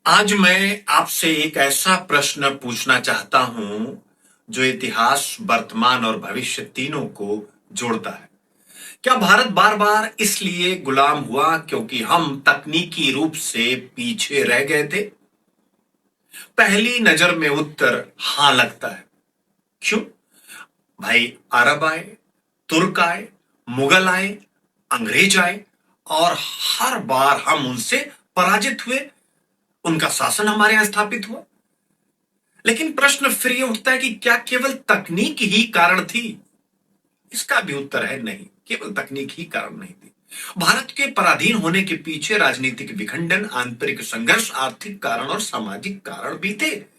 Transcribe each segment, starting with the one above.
आज मैं आपसे एक ऐसा प्रश्न पूछना चाहता हूं जो इतिहास, वर्तमान और भविष्य तीनों को जोड़ता है। क्या भारत बार बार इसलिए गुलाम हुआ क्योंकि हम तकनीकी रूप से पीछे रह गए थे? पहली नजर में उत्तर हां लगता है। क्यों? भाई, अरब आए, तुर्क आए, मुगल आए, अंग्रेज आए और हर बार हम उनसे पराजित हुए। उनका शासन हमारे यहां स्थापित हुआ। लेकिन प्रश्न फिर यह उठता है कि क्या केवल तकनीक ही कारण थी? इसका भी उत्तर है नहीं, केवल तकनीक ही कारण नहीं थी। भारत के पराधीन होने के पीछे राजनीतिक विखंडन, आंतरिक संघर्ष, आर्थिक कारण और सामाजिक कारण भी थे।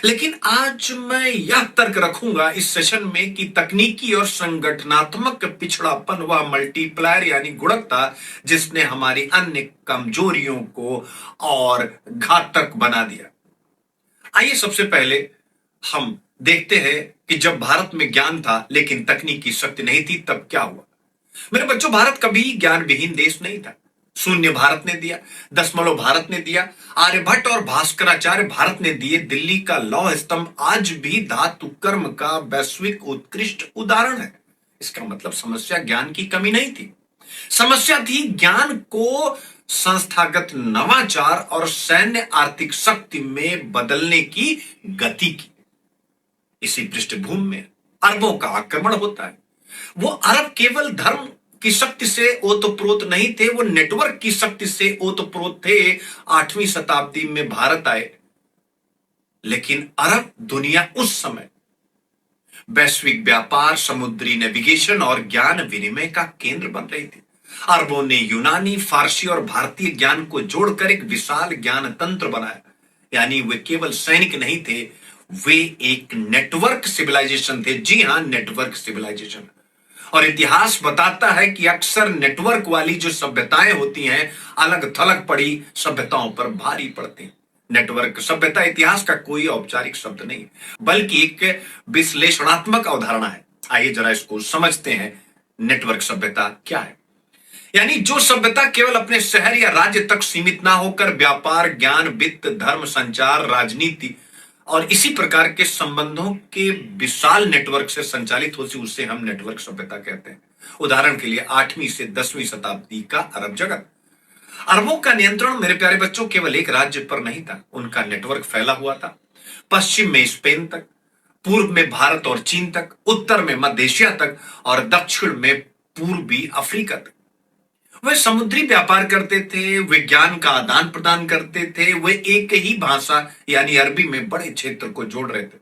लेकिन आज मैं यह तर्क रखूंगा इस सेशन में कि तकनीकी और संगठनात्मक पिछड़ापन वह मल्टीप्लायर यानी गुणक था जिसने हमारी अन्य कमजोरियों को और घातक बना दिया। आइए सबसे पहले हम देखते हैं कि जब भारत में ज्ञान था लेकिन तकनीकी शक्ति नहीं थी तब क्या हुआ। मेरे बच्चों, भारत कभी ज्ञान विहीन देश नहीं था। शून्य भारत ने दिया, दशमलव भारत ने दिया, आर्यभट्ट और भास्कराचार्य भारत ने दिए। दिल्ली का लौह स्तंभ आज भी धातु कर्म का वैश्विक उत्कृष्ट उदाहरण है। इसका मतलब समस्या ज्ञान की कमी नहीं थी, समस्या थी ज्ञान को संस्थागत नवाचार और सैन्य आर्थिक शक्ति में बदलने की गति की। इसी पृष्ठभूमि में अरबों का आक्रमण होता है। वो अरब केवल धर्म की शक्ति से ओतप्रोत नहीं थे, वो नेटवर्क की शक्ति से ओतप्रोत थे। 8वीं शताब्दी में भारत आए, लेकिन अरब दुनिया उस समय वैश्विक व्यापार, समुद्री नेविगेशन और ज्ञान विनिमय का केंद्र बन रही थी। अरबों ने यूनानी, फारसी और भारतीय ज्ञान को जोड़कर एक विशाल ज्ञान तंत्र बनाया। यानी वे केवल सैनिक नहीं थे, वे एक नेटवर्क सिविलाइजेशन थे। जी हां, नेटवर्क सिविलाइजेशन। और इतिहास बताता है कि अक्सर नेटवर्क वाली जो सभ्यताएं होती हैं, अलग थलग पड़ी सभ्यताओं पर भारी पड़ती हैं। नेटवर्क सभ्यता इतिहास का कोई औपचारिक शब्द नहीं, बल्कि एक विश्लेषणात्मक अवधारणा है। आइए जरा इसको समझते हैं। नेटवर्क सभ्यता क्या है? यानी जो सभ्यता केवल अपने शहर या राज्य तक सीमित ना होकर व्यापार, ज्ञान, वित्त, धर्म, संचार, राजनीति और इसी प्रकार के संबंधों के विशाल नेटवर्क से संचालित होती, उसे हम नेटवर्क सभ्यता कहते हैं। उदाहरण के लिए 8वीं से 10वीं शताब्दी का अरब जगत। अरबों का नियंत्रण मेरे प्यारे बच्चों केवल एक राज्य पर नहीं था, उनका नेटवर्क फैला हुआ था। पश्चिम में स्पेन तक, पूर्व में भारत और चीन तक, उत्तर में मध्य एशिया तक और दक्षिण में पूर्वी अफ्रीका तक। वे समुद्री व्यापार करते थे, वे ज्ञान का आदान प्रदान करते थे, वे एक ही भाषा यानी अरबी में बड़े क्षेत्र को जोड़ रहे थे।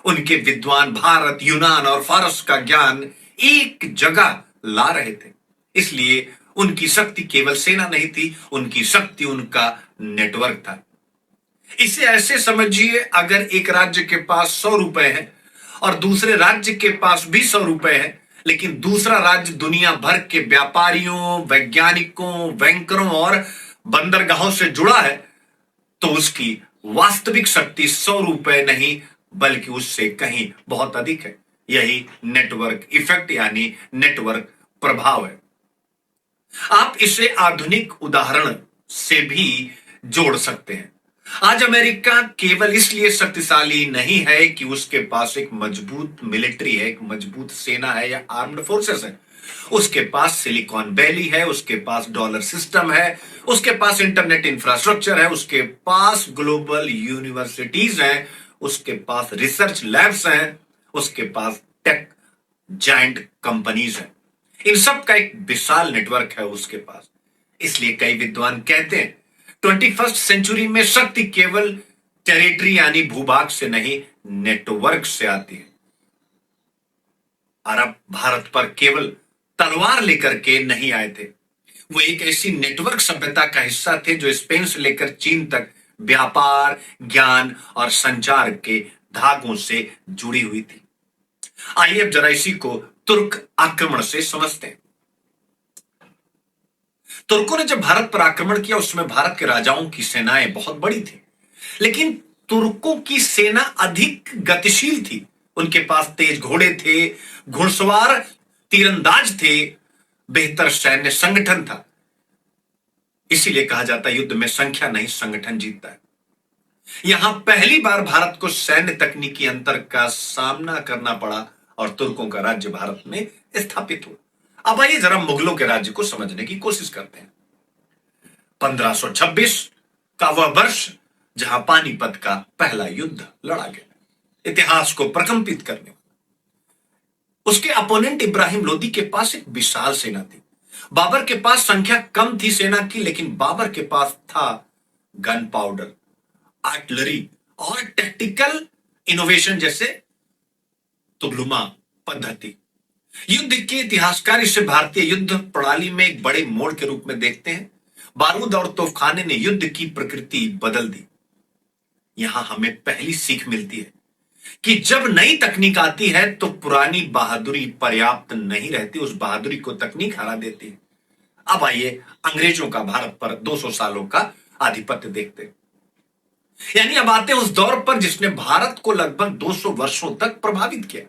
उनके विद्वान भारत, यूनान और फारस का ज्ञान एक जगह ला रहे थे। इसलिए उनकी शक्ति केवल सेना नहीं थी, उनकी शक्ति उनका नेटवर्क था। इसे ऐसे समझिए, अगर एक राज्य के पास 100 रुपए है और दूसरे राज्य के पास भी 100 रुपए है, लेकिन दूसरा राज्य दुनिया भर के व्यापारियों, वैज्ञानिकों, बैंकरों और बंदरगाहों से जुड़ा है, तो उसकी वास्तविक शक्ति 100 रुपए नहीं बल्कि उससे कहीं बहुत अधिक है। यही नेटवर्क इफेक्ट यानी नेटवर्क प्रभाव है। आप इसे आधुनिक उदाहरण से भी जोड़ सकते हैं। आज अमेरिका केवल इसलिए शक्तिशाली नहीं है कि उसके पास एक मजबूत मिलिट्री है, एक मजबूत सेना है या आर्म्ड फोर्सेस है। उसके पास सिलिकॉन वैली है, उसके पास डॉलर सिस्टम है, उसके पास इंटरनेट इंफ्रास्ट्रक्चर है, उसके पास ग्लोबल यूनिवर्सिटीज हैं, उसके पास रिसर्च लैब्स हैं, उसके पास टेक जायंट कंपनीज हैं। इन सब का एक विशाल नेटवर्क है उसके पास। इसलिए कई विद्वान कहते हैं 21st सेंचुरी में शक्ति केवल टेरिटरी यानी भूभाग से नहीं, नेटवर्क से आती है। अरब भारत पर केवल तलवार लेकर के नहीं आए थे, वो एक ऐसी नेटवर्क सभ्यता का हिस्सा थे जो स्पेन से लेकर चीन तक व्यापार, ज्ञान और संचार के धागों से जुड़ी हुई थी। आइए अब जरा इसी को तुर्क आक्रमण से समझते हैं। तुर्कों ने जब भारत पर आक्रमण किया, उसमें भारत के राजाओं की सेनाएं बहुत बड़ी थी, लेकिन तुर्कों की सेना अधिक गतिशील थी। उनके पास तेज घोड़े थे, घुड़सवार तीरंदाज थे, बेहतर सैन्य संगठन था। इसीलिए कहा जाता है युद्ध में संख्या नहीं संगठन जीतता है। यहां पहली बार भारत को सैन्य तकनीकी अंतर का सामना करना पड़ा और तुर्कों का राज्य भारत में स्थापित हुआ। अब आइए जरा मुगलों के राज्य को समझने की कोशिश करते हैं। 1526 का वह वर्ष जहां पानीपत का पहला युद्ध लड़ा गया, इतिहास को प्रकंपित करने। उसके अपोनेंट इब्राहिम लोदी के पास एक विशाल सेना थी। बाबर के पास संख्या कम थी सेना की, लेकिन बाबर के पास था गन पाउडर, आर्टिलरी और टैक्टिकल इनोवेशन जैसे तुगलुमा पद्धति। युद्ध के इतिहासकार इसे भारतीय युद्ध प्रणाली में एक बड़े मोड़ के रूप में देखते हैं। बारूद और तोपखाने ने युद्ध की प्रकृति बदल दी। यहां हमें पहली सीख मिलती है कि जब नई तकनीक आती है तो पुरानी बहादुरी पर्याप्त नहीं रहती, उस बहादुरी को तकनीक हरा देती है। अब आइए अंग्रेजों का भारत पर 200 सालों का आधिपत्य देखते हैं। यानी अब आते हैं उस दौर पर जिसने भारत को लगभग 200 वर्षों तक प्रभावित किया।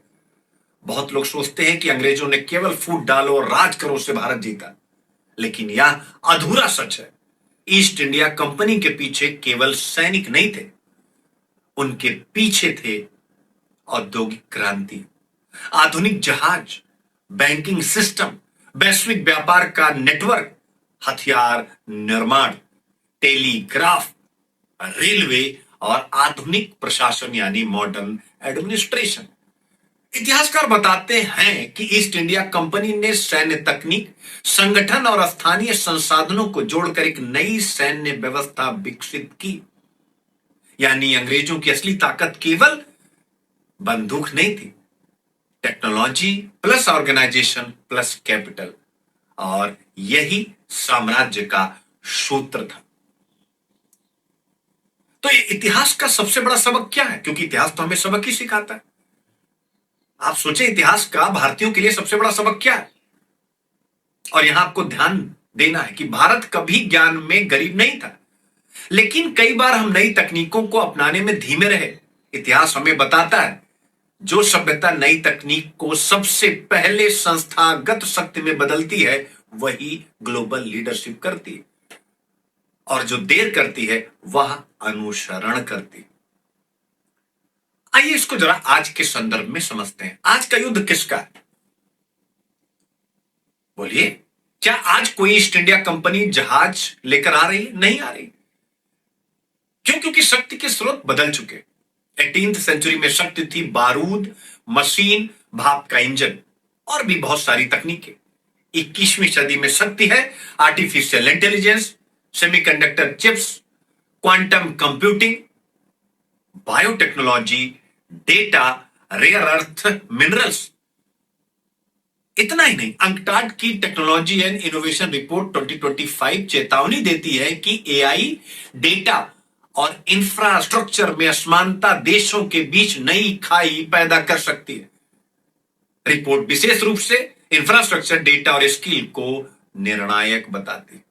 बहुत लोग सोचते हैं कि अंग्रेजों ने केवल फूट डालो और राज करो से भारत जीता, लेकिन यह अधूरा सच है। ईस्ट इंडिया कंपनी के पीछे केवल सैनिक नहीं थे, उनके पीछे थे औद्योगिक क्रांति, आधुनिक जहाज, बैंकिंग सिस्टम, वैश्विक व्यापार का नेटवर्क, हथियार निर्माण, टेलीग्राफ, रेलवे और आधुनिक प्रशासन यानी मॉडर्न एडमिनिस्ट्रेशन। इतिहासकार बताते हैं कि ईस्ट इंडिया कंपनी ने सैन्य तकनीक, संगठन और स्थानीय संसाधनों को जोड़कर एक नई सैन्य व्यवस्था विकसित की। यानी अंग्रेजों की असली ताकत केवल बंदूक नहीं थी, technology plus organisation plus capital, और यही साम्राज्य का सूत्र था। तो ये इतिहास का सबसे बड़ा सबक क्या है? क्योंकि इतिहास तो हमें सबक ही सिखाता है। आप सोचें इतिहास का भारतीयों के लिए सबसे बड़ा सबक क्या है? और यहां आपको ध्यान देना है कि भारत कभी ज्ञान में गरीब नहीं था, लेकिन कई बार हम नई तकनीकों को अपनाने में धीमे रहे। इतिहास हमें बताता है जो सभ्यता नई तकनीक को सबसे पहले संस्थागत शक्ति में बदलती है वही ग्लोबल लीडरशिप करती है, और जो देर करती है वह अनुसरण करती है। आइए इसको जरा आज के संदर्भ में समझते हैं। आज का युद्ध किसका है? बोलिए, क्या आज कोई ईस्ट इंडिया कंपनी जहाज लेकर आ रही है? नहीं आ रही। क्यों? क्योंकि शक्ति के स्रोत बदल चुके। 18th सेंचुरी में शक्ति थी बारूद, मशीन, भाप का इंजन और भी बहुत सारी तकनीकें। 21वीं सदी में शक्ति है artificial intelligence, semiconductor chips, quantum computing, biotechnology, data, rare earth minerals. इतना ही नहीं, अंकटाड की टेक्नोलॉजी एंड इनोवेशन रिपोर्ट 2025 चेतावनी देती है कि एआई, डेटा और इंफ्रास्ट्रक्चर में असमानता देशों के बीच नई खाई पैदा कर सकती है। रिपोर्ट विशेष रूप से इंफ्रास्ट्रक्चर, डेटा और स्किल को निर्णायक बताती है।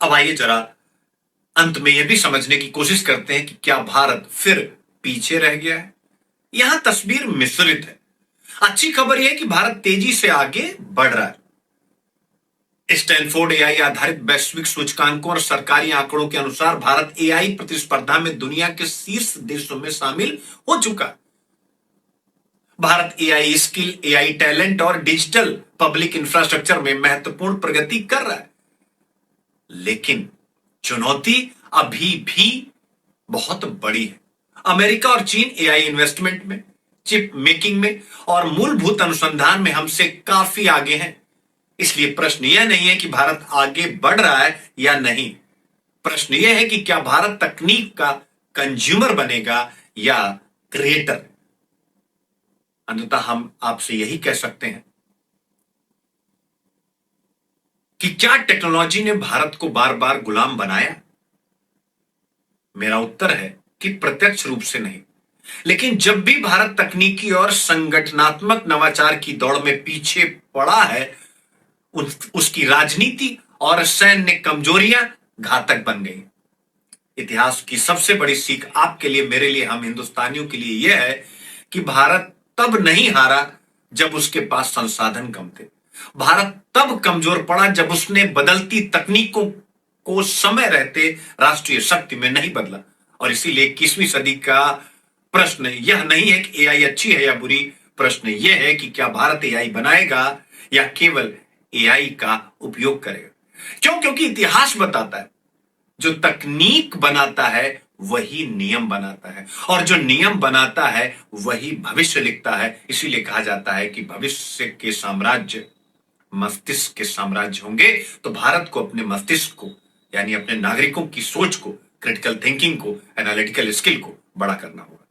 अब आइए जरा अंत में यह भी समझने की कोशिश करते हैं कि क्या भारत फिर पीछे रह गया है? यहां तस्वीर मिश्रित है। अच्छी खबर यह है कि भारत तेजी से आगे बढ़ रहा है। स्टैनफोर्ड एआई आधारित वैश्विक सूचकांकों और सरकारी आंकड़ों के अनुसार भारत एआई प्रतिस्पर्धा में दुनिया के शीर्ष देशों में शामिल हो चुका है। Bharat AI skill, AI talent और डिजिटल पब्लिक इंफ्रास्ट्रक्चर में महत्वपूर्ण प्रगति कर रहा है, लेकिन चुनौती अभी भी बहुत बड़ी है। अमेरिका और चीन एआई इन्वेस्टमेंट में, चिप मेकिंग में और मूलभूत अनुसंधान में हमसे काफी आगे हैं। इसलिए प्रश्न यह नहीं है कि भारत आगे बढ़ रहा है या नहीं, प्रश्न यह है कि क्या भारत तकनीक का कंज्यूमर बनेगा या क्रिएटर। अंततः हम आपसे यही कह सकते हैं कि क्या टेक्नोलॉजी ने भारत को बार बार गुलाम बनाया? मेरा उत्तर है कि प्रत्यक्ष रूप से नहीं, लेकिन जब भी भारत तकनीकी और संगठनात्मक नवाचार की दौड़ में पीछे पड़ा है, उसकी राजनीति और सैन्य कमजोरियां घातक बन गई। इतिहास की सबसे बड़ी सीख आपके लिए, मेरे लिए, हम हिंदुस्तानियों के लिए यह है कि भारत तब नहीं हारा जब उसके पास संसाधन कम थे। भारत तब कमजोर पड़ा जब उसने बदलती तकनीकों को समय रहते राष्ट्रीय शक्ति में नहीं बदला। और इसीलिए 21वीं सदी का प्रश्न यह नहीं है कि एआई अच्छी है या बुरी, प्रश्न यह है कि क्या भारत एआई बनाएगा या केवल एआई का उपयोग करेगा। क्यों? क्योंकि इतिहास बताता है जो तकनीक बनाता है वही नियम बनाता है, और जो नियम बनाता है वही भविष्य लिखता है। इसीलिए कहा जाता है कि भविष्य के साम्राज्य मस्तिष्क के साम्राज्य होंगे। तो भारत को अपने मस्तिष्क को, यानी अपने नागरिकों की सोच को, क्रिटिकल थिंकिंग को, एनालिटिकल स्किल को बड़ा करना होगा।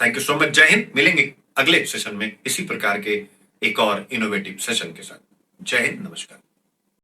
Thank you so much. जय हिंद। मिलेंगे अगले सेशन में इसी प्रकार के एक और इनोवेटिव सेशन के साथ। जय हिंद, नमस्कार।